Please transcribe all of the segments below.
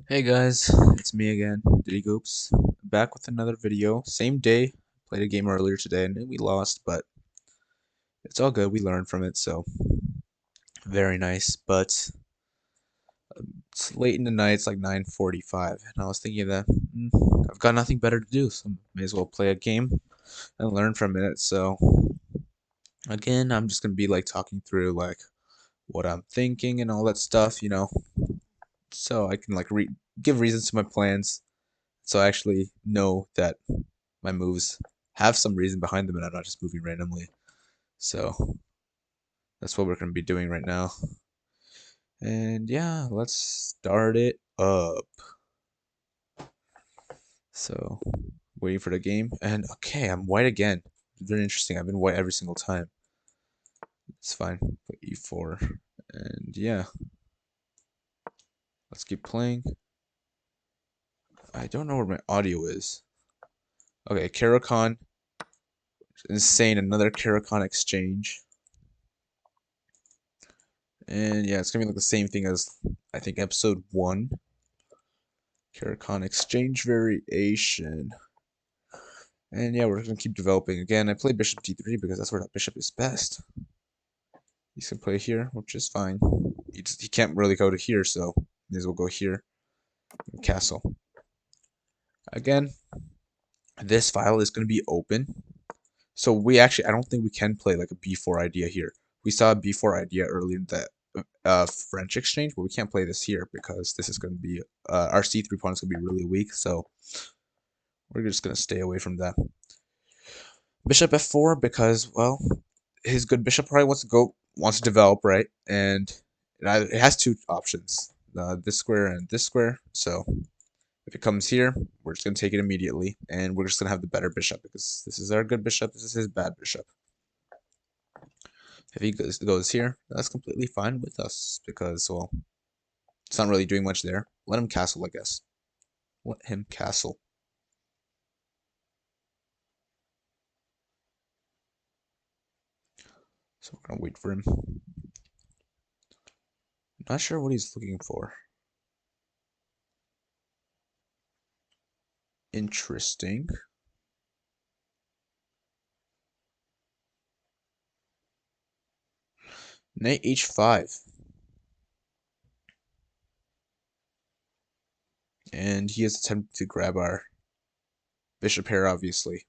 Hey guys, it's me again, Diddy Goops, back with another video. Same day, played a game earlier today and we lost, but it's all good. We learned from it, so very nice. But it's late in the night, it's like 9:45, and I was thinking that I've got nothing better to do, so may as well play a game and learn from it. So again, I'm just gonna be like talking through like what I'm thinking and all that stuff, so I can like give reasons to my plans, so I actually know that my moves have some reason behind them and I'm not just moving randomly. So that's what we're going to be doing right now. And yeah, let's start it up. So waiting for the game. And okay, I'm white again. Very interesting. I've been white every single time. It's fine. Put e4. And yeah, let's keep playing. I don't know where my audio is. Okay, Caro-Kann. Insane. Another Caro-Kann exchange. And yeah, it's gonna be like the same thing as I think episode 1. Caro-Kann exchange variation. And yeah, we're gonna keep developing. Again, I play bishop d3 because that's where that bishop is best. He's gonna play here, which is fine. He can't really go to here, so may as well go here. Castle. Again, this file is gonna be open. So I don't think we can play like a b4 idea here. We saw a b4 idea earlier in the French exchange, but we can't play this here because this is going to be our c3 pawn is going to be really weak. So we're just going to stay away from that. Bishop f4 because, well, his good bishop probably wants to develop, right? And it has two options, this square and this square. So if it comes here, we're just going to take it immediately, and we're just going to have the better bishop because this is our good bishop, this is his bad bishop. If he goes here, that's completely fine with us because, well, it's not really doing much there. Let him castle, I guess. Let him castle. So we're going to wait for him. Not sure what he's looking for. Interesting. Knight h5. And he is attempting to grab our bishop here, obviously.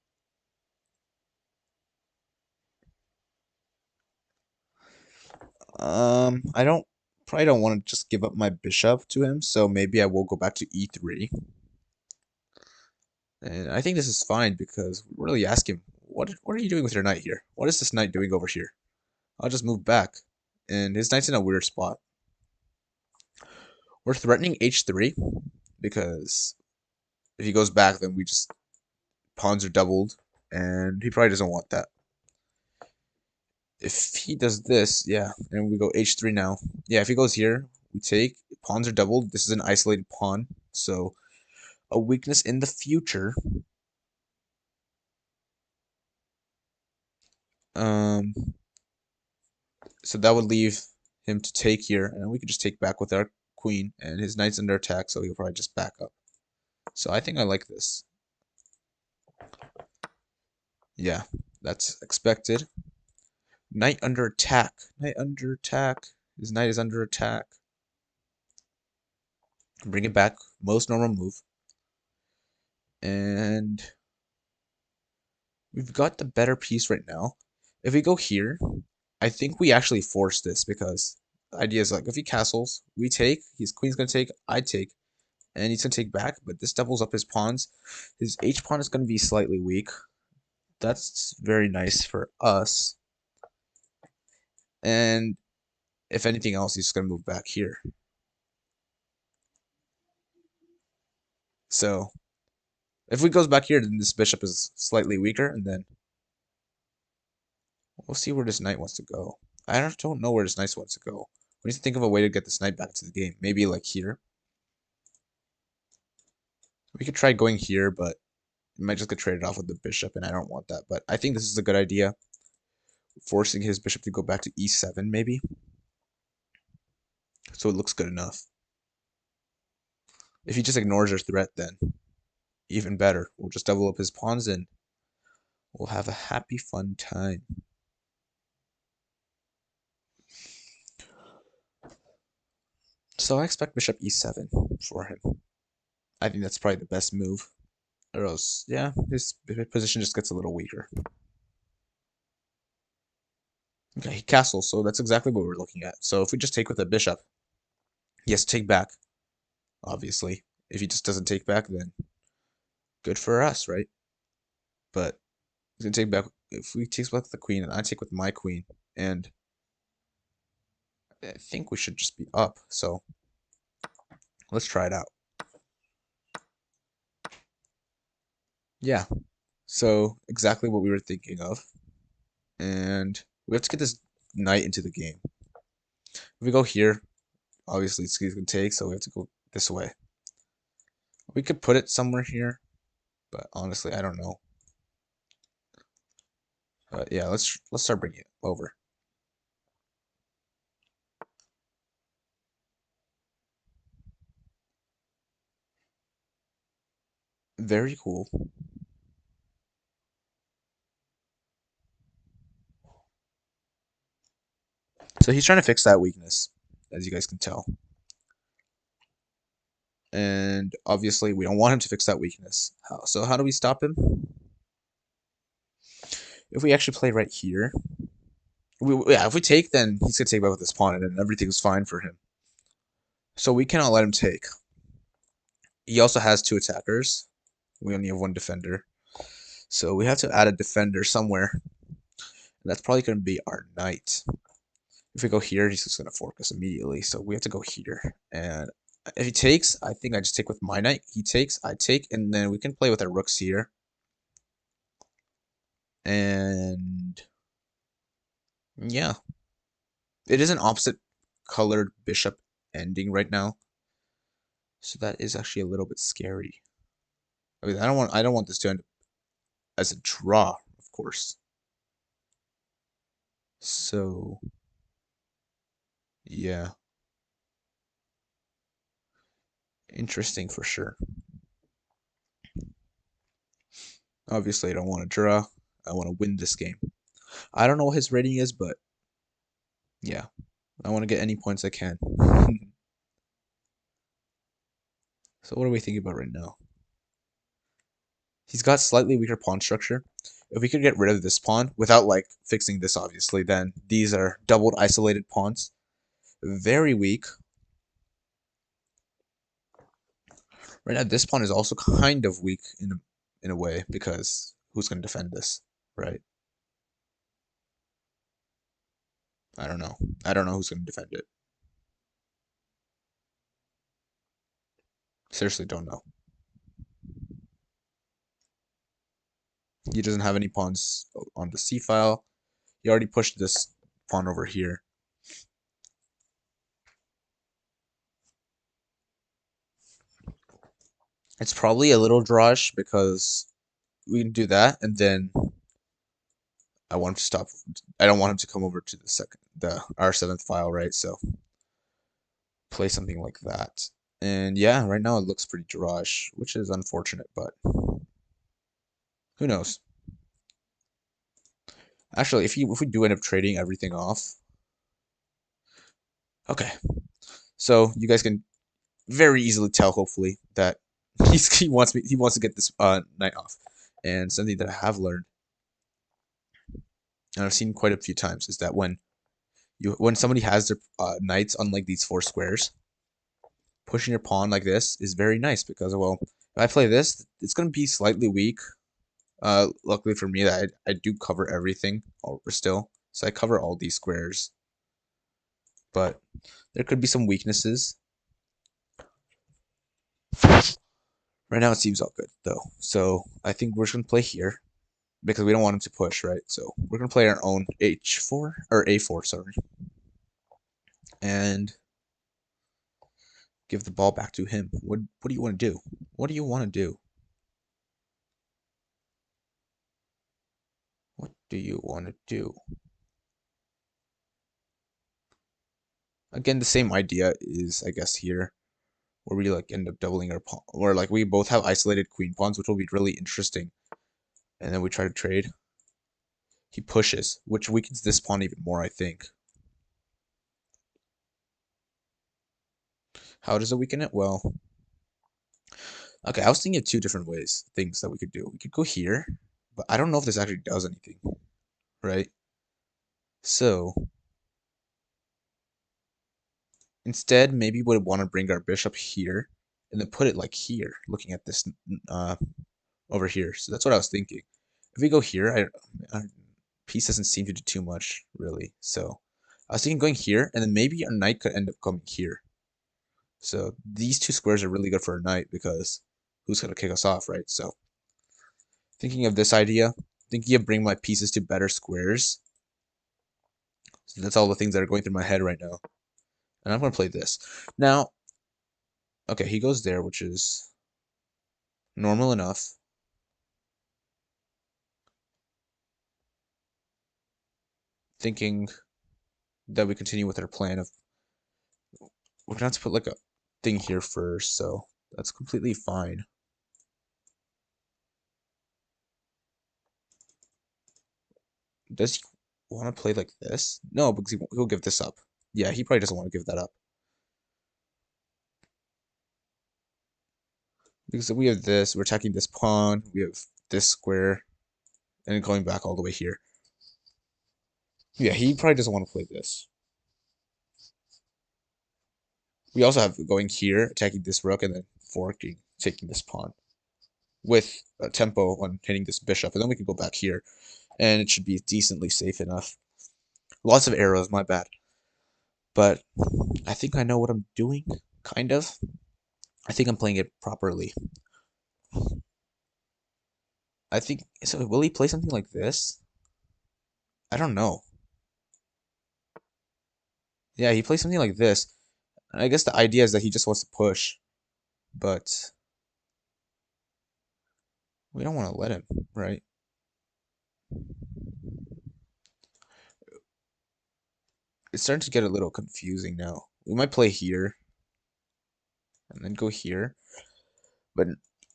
I probably don't want to just give up my bishop to him, so maybe I will go back to e3. And I think this is fine because we really ask him, what are you doing with your knight here? What is this knight doing over here? I'll just move back. And his knight's in a weird spot. We're threatening h3 because if he goes back, then pawns are doubled, and he probably doesn't want that. If he does this, yeah, and we go h3 now. Yeah, if he goes here, we take, pawns are doubled. This is an isolated pawn, so a weakness in the future. Um, so that would leave him to take here, and we could just take back with our queen, and his knight's under attack, so he'll probably just back up. So I think I like this. Yeah, that's expected. Knight under attack. Knight under attack. His knight is under attack. Bring it back. Most normal move. And we've got the better piece right now. If we go here, I think we actually force this because the idea is like if he castles, we take, his queen's gonna take, I take, and he's gonna take back, but this doubles up his pawns. His H pawn is gonna be slightly weak. That's very nice for us. And if anything else, he's just gonna move back here. So if we goes back here, then this bishop is slightly weaker, and then we'll see where this knight wants to go. I don't know where this knight wants to go. We need to think of a way to get this knight back to the game. Maybe like here. We could try going here, but it might just get traded off with the bishop, and I don't want that. But I think this is a good idea. Forcing his bishop to go back to e7, maybe. So it looks good enough. If he just ignores our threat, then even better. We'll just double up his pawns and we'll have a happy, fun time. So I expect bishop e7 for him. I think that's probably the best move. Or else, yeah, his position just gets a little weaker. Okay, he castles, so that's exactly what we're looking at. So if we just take with a bishop, he has to take back, obviously. If he just doesn't take back, then good for us, right? But he's gonna take back. If we take with the queen, and I take with my queen, and I think we should just be up. So let's try it out. Yeah. So exactly what we were thinking of, and we have to get this knight into the game. If we go here, obviously it's gonna take, so we have to go this way. We could put it somewhere here, but honestly, I don't know. But yeah, let's start bringing it over. Very cool. So he's trying to fix that weakness, as you guys can tell. And obviously, we don't want him to fix that weakness. So how do we stop him? If we actually play right here, yeah, if we take, then he's gonna take back with his pawn, and then everything's fine for him. So we cannot let him take. He also has two attackers. We only have one defender. So we have to add a defender somewhere. And that's probably going to be our knight. If we go here, he's just going to fork us immediately. So we have to go here. And if he takes, I think I just take with my knight. He takes, I take, and then we can play with our rooks here. And yeah. It is an opposite colored bishop ending right now. So that is actually a little bit scary. I mean, I don't want this to end as a draw, of course. So yeah, interesting for sure. Obviously, I don't want to draw. I want to win this game. I don't know what his rating is, but yeah, I want to get any points I can. So what are we thinking about right now? He's got slightly weaker pawn structure. If we could get rid of this pawn without like fixing this, obviously, then these are doubled isolated pawns. Very weak. Right now, this pawn is also kind of weak in a way because who's going to defend this, right? I don't know. I don't know who's going to defend it. Seriously, don't know. He doesn't have any pawns on the c file. He already pushed this pawn over here. It's probably a little drawish because we can do that, and then I want him to stop. I don't want him to come over to the R7th file, right? So play something like that. And yeah, right now it looks pretty drawish, which is unfortunate, but who knows? Actually, if we do end up trading everything off, okay. So you guys can very easily tell, hopefully, that he wants to get this knight off. And something that I have learned, and I've seen quite a few times, is that when somebody has their knights on like these four squares, pushing your pawn like this is very nice because, well, if I play this, it's going to be slightly weak. Luckily for me, that I do cover everything over still, so I cover all these squares. But there could be some weaknesses. Right now, it seems all good though. So I think we're just gonna play here because we don't want him to push, right? So we're gonna play our own h4 or a4, sorry, and give the ball back to him. What do you want to do? What do you want to do? What do you want to do? Again, the same idea is, I guess, here. where we like end up doubling our pawn, or like we both have isolated queen pawns, which will be really interesting. And then we try to trade. He pushes, which weakens this pawn even more, I think. How does it weaken it? Well, okay, I was thinking of two different things that we could do. We could go here, but I don't know if this actually does anything, right? So, instead, maybe we would want to bring our bishop here, and then put it like here, looking at this uh, over here. So that's what I was thinking. If we go here, our piece doesn't seem to do too much, really. So, I was thinking going here, and then maybe our knight could end up coming here. So these two squares are really good for a knight because who's going to kick us off, right? So thinking of this idea, thinking of bringing my pieces to better squares. So that's all the things that are going through my head right now. And I'm going to play this. Now, okay, he goes there, which is normal enough. Thinking that we continue with our plan of we're going to have to put like a thing here first, so that's completely fine. Does he want to play like this? No, because he'll give this up. Yeah, he probably doesn't want to give that up. Because we have this, we're attacking this pawn, we have this square, and going back all the way here. Yeah, he probably doesn't want to play this. We also have going here, attacking this rook, and then forking, taking this pawn. With a tempo on hitting this bishop, and then we can go back here, and it should be decently safe enough. Lots of arrows, my bad. But I think I know what I'm doing, kind of. I think I'm playing it properly. I think, so will he play something like this? I don't know. Yeah, he plays something like this. I guess the idea is that he just wants to push, but we don't want to let him, right? It's starting to get a little confusing now. We might play here and then go here, but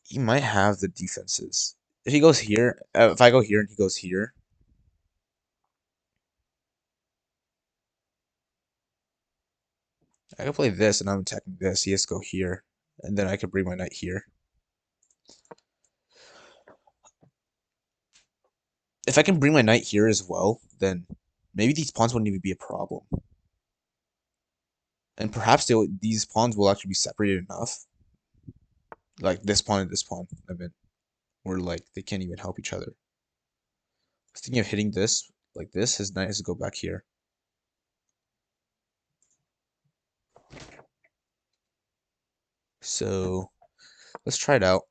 he might have the defenses. If he goes here, if I go here and he goes here, I could play this and I'm attacking this. He has to go here, and then I could bring my knight here. If I can bring my knight here as well, then maybe these pawns wouldn't even be a problem. And perhaps these pawns will actually be separated enough. Like this pawn and this pawn, I mean, where like they can't even help each other. I was thinking of hitting this like this. His knight has to go back here. So let's try it out.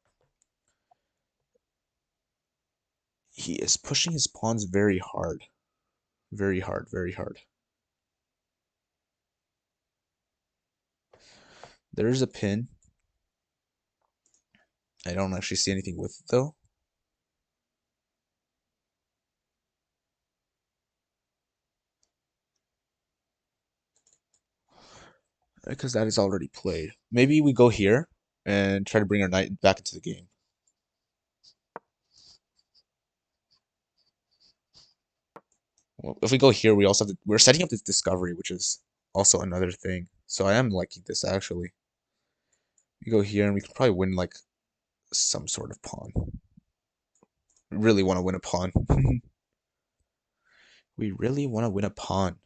He is pushing his pawns very hard. Very hard, very hard. There's a pin. I don't actually see anything with it though. Because that is already played. Maybe we go here and try to bring our knight back into the game. Well, if we go here, we also have to, we're setting up this discovery, which is also another thing. So I am liking this actually. We go here and we can probably win like some sort of pawn. We really want to win a pawn. We really want to win a pawn.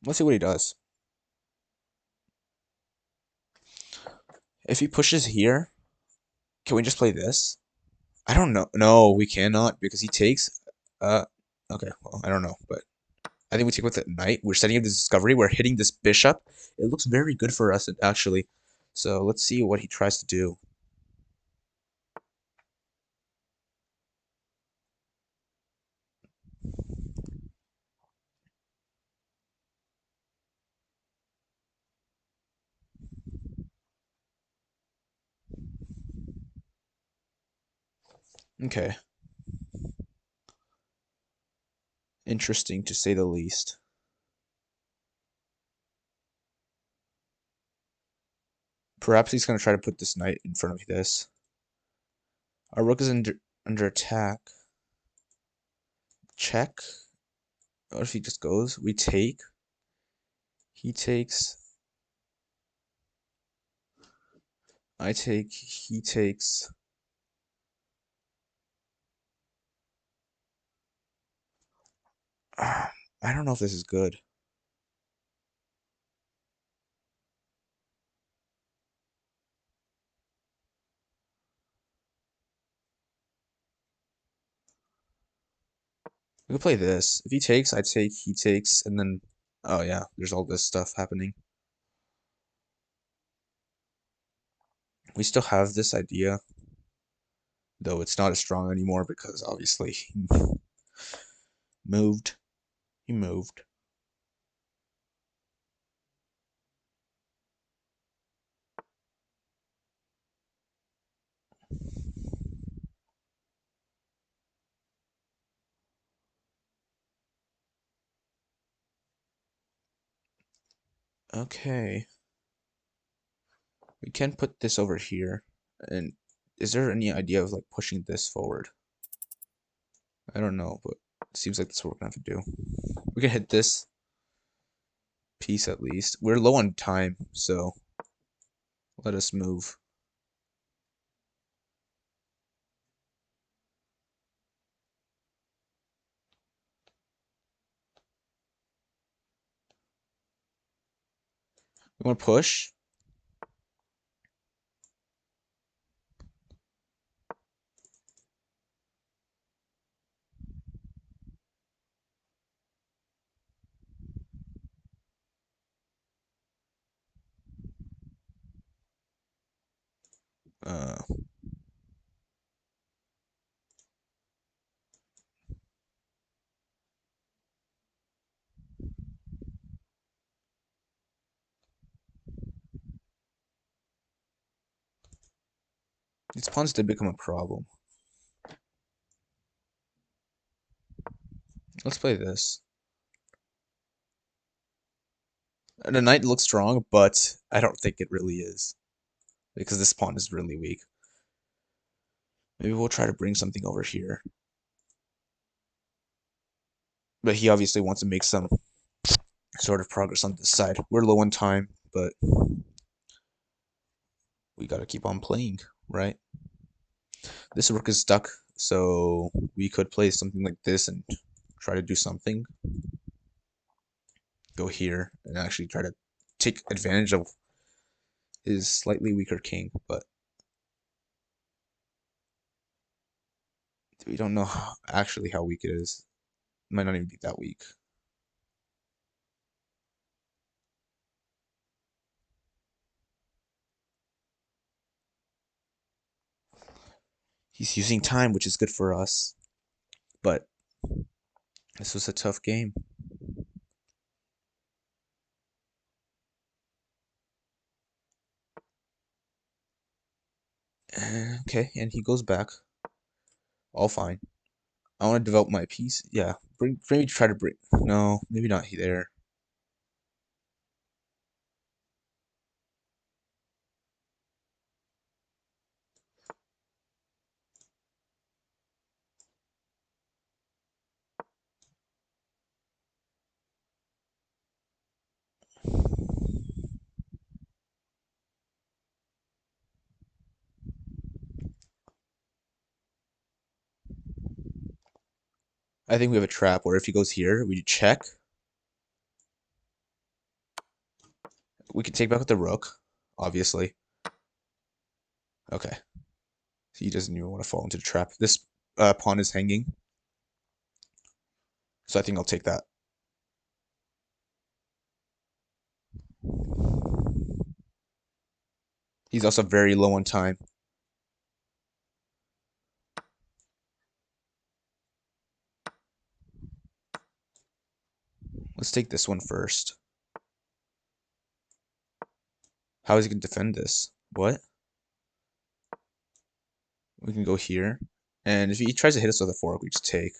Let's see what he does. If he pushes here, can we just play this? I don't know. No, we cannot because he takes. Uh, okay. Well, I don't know, but I think we take with the knight. We're setting up this discovery. We're hitting this bishop. It looks very good for us, actually. So let's see what he tries to do. Okay. Interesting to say the least. Perhaps he's going to try to put this knight in front of this. Our rook is under attack. Check. What if he just goes? We take. He takes. I take. He takes. I don't know if this is good. We could play this. If he takes, I take, he takes, and then... Oh yeah, there's all this stuff happening. We still have this idea, though it's not as strong anymore because obviously he moved. He moved. Okay. We can put this over here. And is there any idea of like pushing this forward? I don't know, but it seems like that's what we're gonna have to do. We can hit this piece at least. We're low on time, so let us move. We want to push. Uh, these pawns did become a problem. Let's play this. The knight looks strong, but I don't think it really is. Because this pawn is really weak. Maybe we'll try to bring something over here. But he obviously wants to make some sort of progress on this side. We're low on time, but we gotta keep on playing, right? This rook is stuck, so we could play something like this and try to do something. Go here and actually try to take advantage of his slightly weaker king, but we don't know actually how weak it is. It might not even be that weak. He's using time, which is good for us, but this was a tough game. Okay, and he goes back. All fine. I want to develop my piece. Yeah, maybe try to bring. No, maybe not there. I think we have a trap where if he goes here, we check. We can take back with the rook, obviously. Okay. He doesn't even want to fall into the trap. This pawn is hanging, so I think I'll take that. He's also very low on time. Let's take this one first. How is he going to defend this? What? We can go here. And if he tries to hit us with a fork, we just take.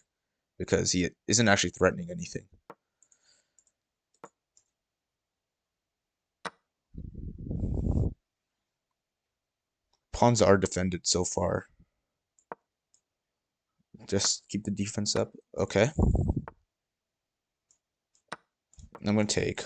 because he isn't actually threatening anything. Pawns are defended so far. Just keep the defense up. Okay. I'm going to take.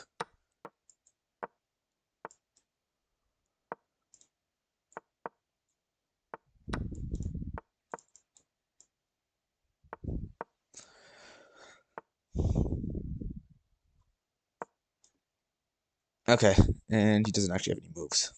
Okay, and he doesn't actually have any moves.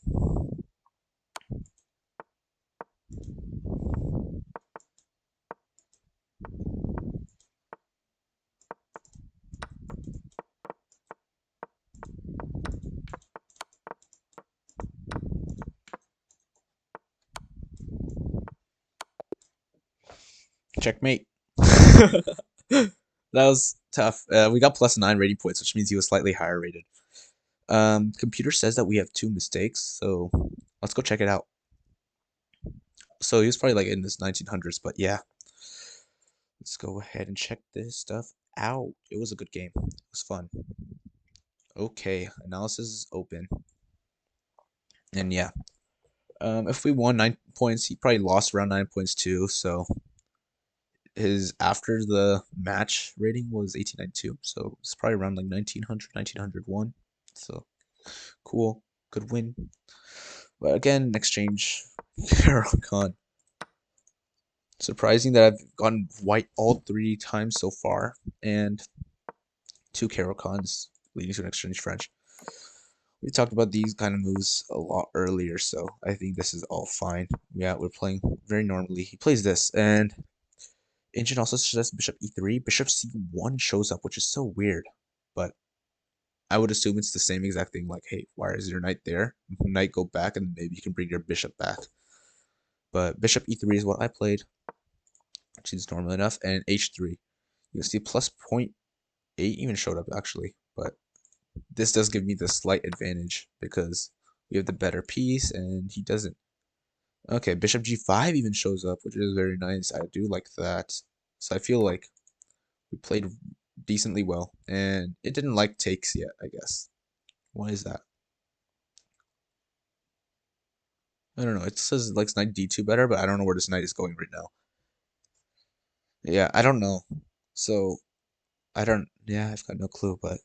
Checkmate. That was tough. We got +9 rating points, which means he was slightly higher rated. Computer says that we have 2 mistakes, so let's go check it out. So he was probably like in this 1900s, but yeah. Let's go ahead and check this stuff out. It was a good game. It was fun. Okay, analysis is open. And yeah. If we won 9 points, he probably lost around 9 points too, so his after the match rating was 1892, so it's probably around like 1900, 1901. So cool, good win. But again, in exchange, Caro-Kann. Surprising that I've gotten white all 3 times so far, and 2 Caro-Kanns leading to an exchange French. We talked about these kind of moves a lot earlier, so I think this is all fine. Yeah, we're playing very normally. He plays this, and Ancient also suggests bishop e3. Bishop c1 shows up, which is so weird, but I would assume it's the same exact thing. Like, hey, why is your knight there? Knight go back, and maybe you can bring your bishop back. But bishop e3 is what I played, which is normal enough, and h3. You can see plus 0.8 even showed up actually, but this does give me the slight advantage because we have the better piece and he doesn't. Okay, bishop g5 even shows up, which is very nice. I do like that. So I feel like we played decently well, and it didn't like takes yet, I guess. Why is that? I don't know. It says it likes knight d2 better, but I don't know where this knight is going right now. Yeah, I don't know. So I don't. Yeah, I've got no clue. But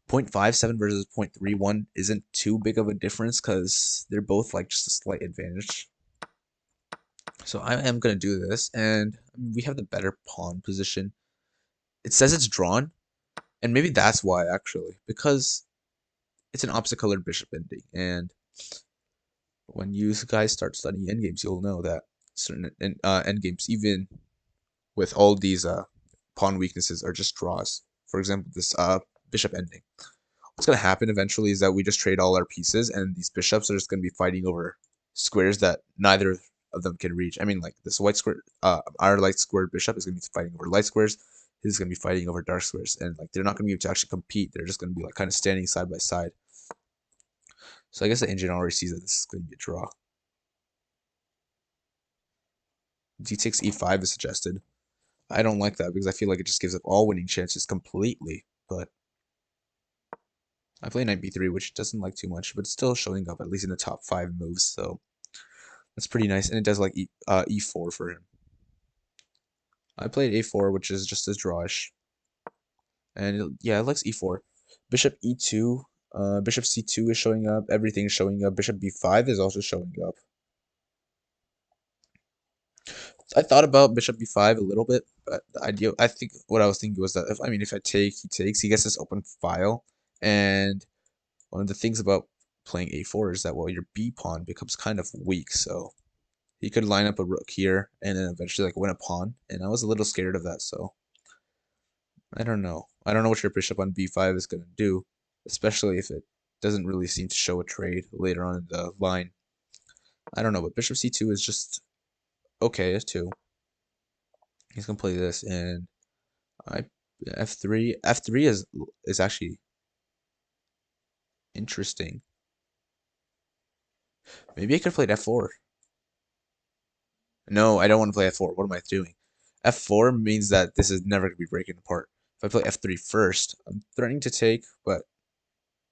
0.57 versus 0.31 isn't too big of a difference because they're both like just a slight advantage. So I am gonna do this, and we have the better pawn position. It says it's drawn, and maybe that's why actually, because it's an opposite colored bishop ending, and when you guys start studying endgames, you'll know that certain endgames, even with all these pawn weaknesses, are just draws. For example, this bishop ending. What's gonna happen eventually is that we just trade all our pieces, and these bishops are just gonna be fighting over squares that neither of them can reach. I mean, like this white square, our light squared bishop is gonna be fighting over light squares. His is gonna be fighting over dark squares, and like they're not gonna be able to actually compete. They're just gonna be like kind of standing side by side. So I guess the engine already sees that this is gonna be a draw. D takes e5 is suggested. I don't like that because I feel like it just gives up all winning chances completely. But I play knight b3, which doesn't like too much, but it's still showing up at least in the top 5 moves. So that's pretty nice, and it does like e4 for him. I played a4, which is just as drawish, and yeah, it likes e4. Bishop e2, bishop c2 is showing up. Everything is showing up. Bishop b5 is also showing up. I thought about bishop b5 a little bit, but the idea, I think what I was thinking was that if I take, he takes, he gets this open file, and one of the things about playing a4 is that, well, your b pawn becomes kind of weak, so he could line up a rook here and then eventually like win a pawn, and I was a little scared of that, so I don't know. I don't know what your bishop on b5 is going to do, especially if it doesn't really seem to show a trade later on in the line. I don't know, but bishop c2 is just okay too. He's going to play this, and I f3. F3 is actually interesting. Maybe I could have played f4. No, I don't want to play f4. What am I doing? F4 means that this is never going to be breaking apart. If I play F3 first, I'm threatening to take, but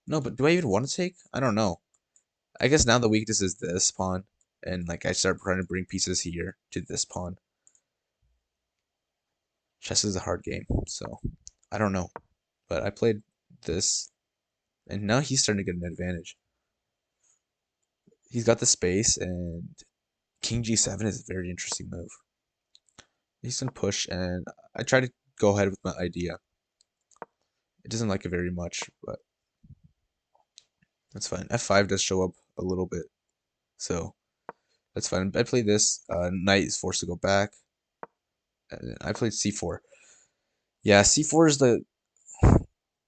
no, but do I even want to take? I don't know. I guess now the weakness is this pawn, and like I start trying to bring pieces here to this pawn. Chess is a hard game, so I don't know. But I played this, and now he's starting to get an advantage. He's got the space, and King G7 is a very interesting move. He's gonna push, and I try to go ahead with my idea. It doesn't like it very much, but that's fine. F5 does show up a little bit, so that's fine. I played this. Knight is forced to go back, and I played C4. Yeah, C4 is the.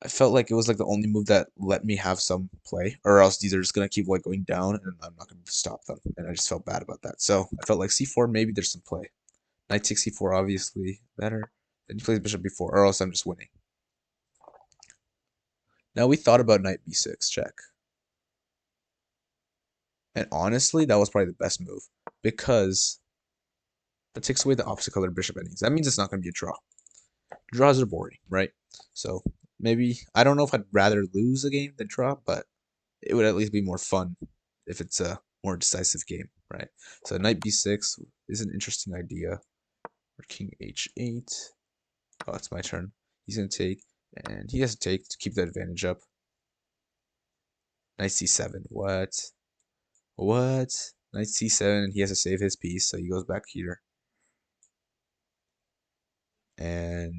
I felt like it was like the only move that let me have some play, or else these are just gonna keep like going down, and I'm not gonna stop them. And I just felt bad about that. So I felt like C4 maybe there's some play. Knight takes C4 obviously better. Then he plays bishop B4, or else I'm just winning. Now we thought about knight B6 check. And honestly, that was probably the best move because that takes away the opposite color bishop endings. That means it's not going to be a draw. Draws are boring, right? So maybe, I don't know if I'd rather lose a game than draw, but it would at least be more fun if it's a more decisive game, right? So knight b6 is an interesting idea. Or king h8. Oh, it's my turn. He's going to take, and he has to take to keep the advantage up. Knight c7. What? What? Knight c7, and he has to save his piece, so he goes back here. And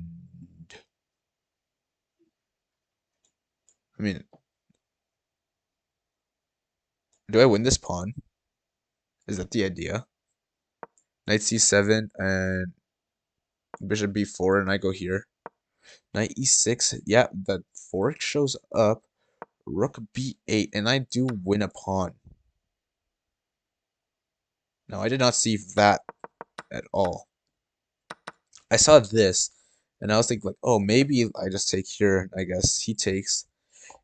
I mean, do I win this pawn? Is that the idea? Knight c7 and bishop b4, and I go here. Knight e6. Yeah, the fork shows up. Rook b8, and I do win a pawn. Now, I did not see that at all. I saw this, and I was thinking, like, oh, maybe I just take here. I guess he takes.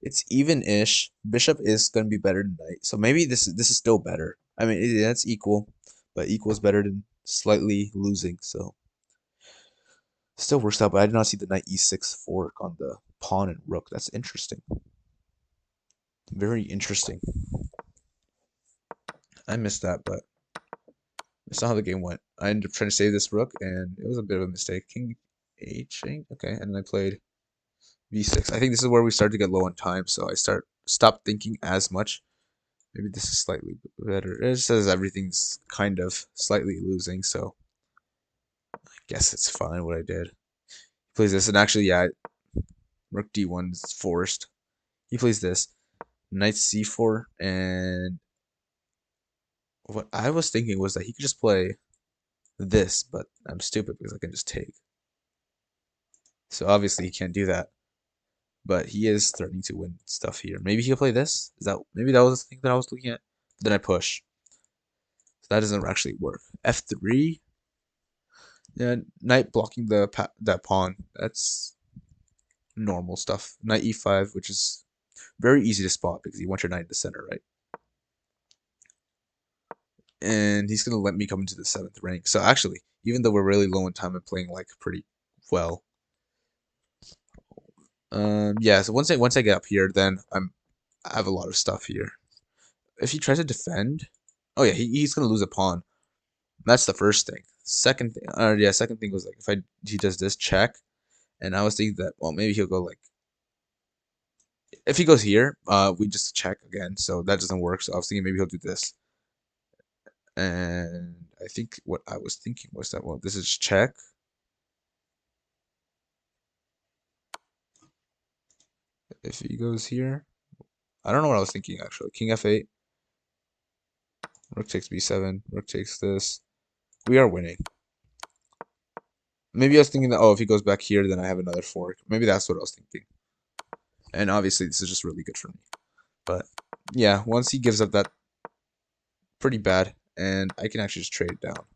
It's even-ish. Bishop is going to be better than knight, so maybe this is still better. I mean, that's equal, but equal is better than slightly losing, so still works out. But I did not see the knight e6 fork on the pawn and rook. That's interesting. Very interesting. I missed that, but that's not how the game went. I ended up trying to save this rook, and it was a bit of a mistake. King h8, okay, and then I played v6. I think this is where we started to get low on time, so I stopped thinking as much. Maybe this is slightly better. It says everything's kind of slightly losing, so I guess it's fine what I did. He plays this, and actually, yeah, rook d1 is forced. He plays this, knight c4, and what I was thinking was that he could just play this, but I'm stupid because I can just take. So obviously he can't do that. But he is threatening to win stuff here. Maybe he'll play this. Maybe that was the thing that I was looking at? Then I push. So that doesn't actually work. F3. Yeah, knight blocking that pawn. That's normal stuff. Knight e5, which is very easy to spot because you want your knight in the center, right? And he's gonna let me come into the 7th rank. So actually, even though we're really low in time, I'm playing like pretty well. Yeah. So once I get up here, then I have a lot of stuff here. If he tries to defend, oh yeah, he's gonna lose a pawn. That's the first thing. Second thing, yeah, second thing was like if he does this check, and I was thinking that well maybe he'll go like if he goes here, we just check again, so that doesn't work. So I was thinking maybe he'll do this, and I think what I was thinking was that well this is check. If he goes here, I don't know what I was thinking actually. King f8, rook takes b7, rook takes this. We are winning. Maybe I was thinking that oh if he goes back here, then I have another fork. Maybe that's what I was thinking. And obviously this is just really good for me. But yeah, once he gives up that pretty bad, and I can actually just trade it down.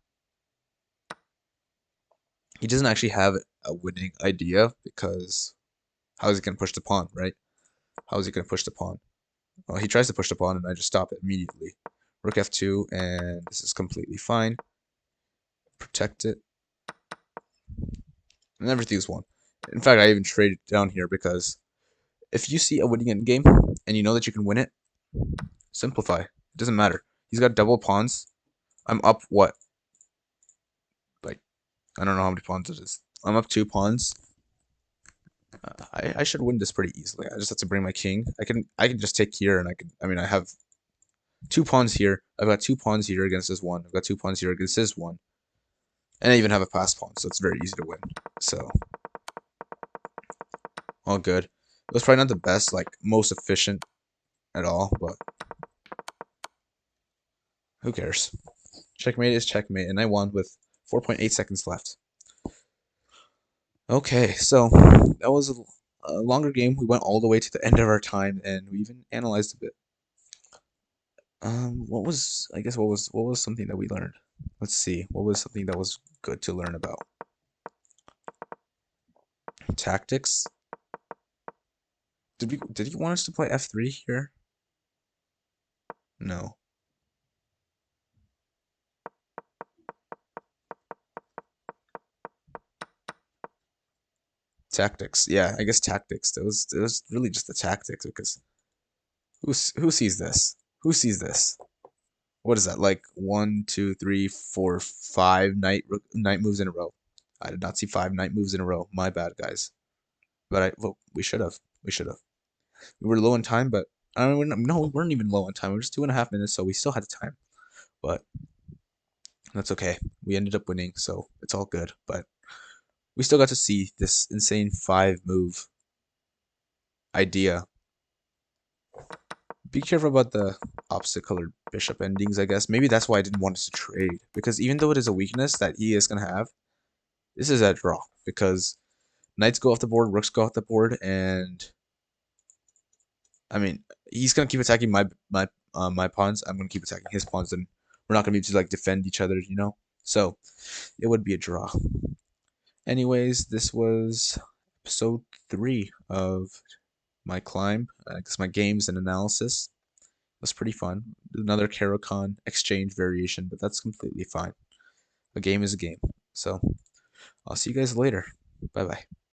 He doesn't actually have a winning idea because how is he going to push the pawn, right? How is he going to push the pawn? Well, he tries to push the pawn, and I just stop it immediately. Rook f2, and this is completely fine. Protect it. and everything's won. In fact, I even traded down here because if you see a winning endgame and you know that you can win it, simplify. It doesn't matter. He's got double pawns. I'm up what? Like, I don't know how many pawns it is. I'm up 2 pawns. I should win this pretty easily. I just have to bring my king. I can just take here and I mean I have 2 pawns here. I've got 2 pawns here against this one. I've got 2 pawns here against this one. And I even have a pass pawn, so it's very easy to win. So all good. It was probably not the best, like most efficient at all, but who cares? Checkmate is checkmate, and I won with 4.8 seconds left. Okay, so that was a longer game. We went all the way to the end of our time, and we even analyzed a bit. What was I guess what was something that we learned? Let's see. What was something that was good to learn about? Tactics. Did he want us to play F3 here? No. Tactics. Yeah, I guess tactics. It was really just the tactics because who sees this? Who sees this? What is that? Like 1, 2, 3, 4, 5 knight moves in a row. I did not see 5 knight moves in a row. My bad, guys. But well, we should have. We should have. We were low on time, but I mean, no, we weren't even low on time. We were just 2.5 minutes, so we still had time. But that's okay. We ended up winning, so it's all good. But we still got to see this insane 5 move idea. Be careful about the opposite colored bishop endings, I guess. Maybe that's why I didn't want us to trade. Because even though it is a weakness that he is going to have, this is a draw. Because knights go off the board, rooks go off the board, and I mean, he's going to keep attacking my pawns. I'm going to keep attacking his pawns, and we're not going to be able to like defend each other, you know? So it would be a draw. Anyways, this was episode 3 of my climb. I guess my games and analysis. Was pretty fun. Another Caro-Kann exchange variation, but that's completely fine. A game is a game. So I'll see you guys later. Bye bye.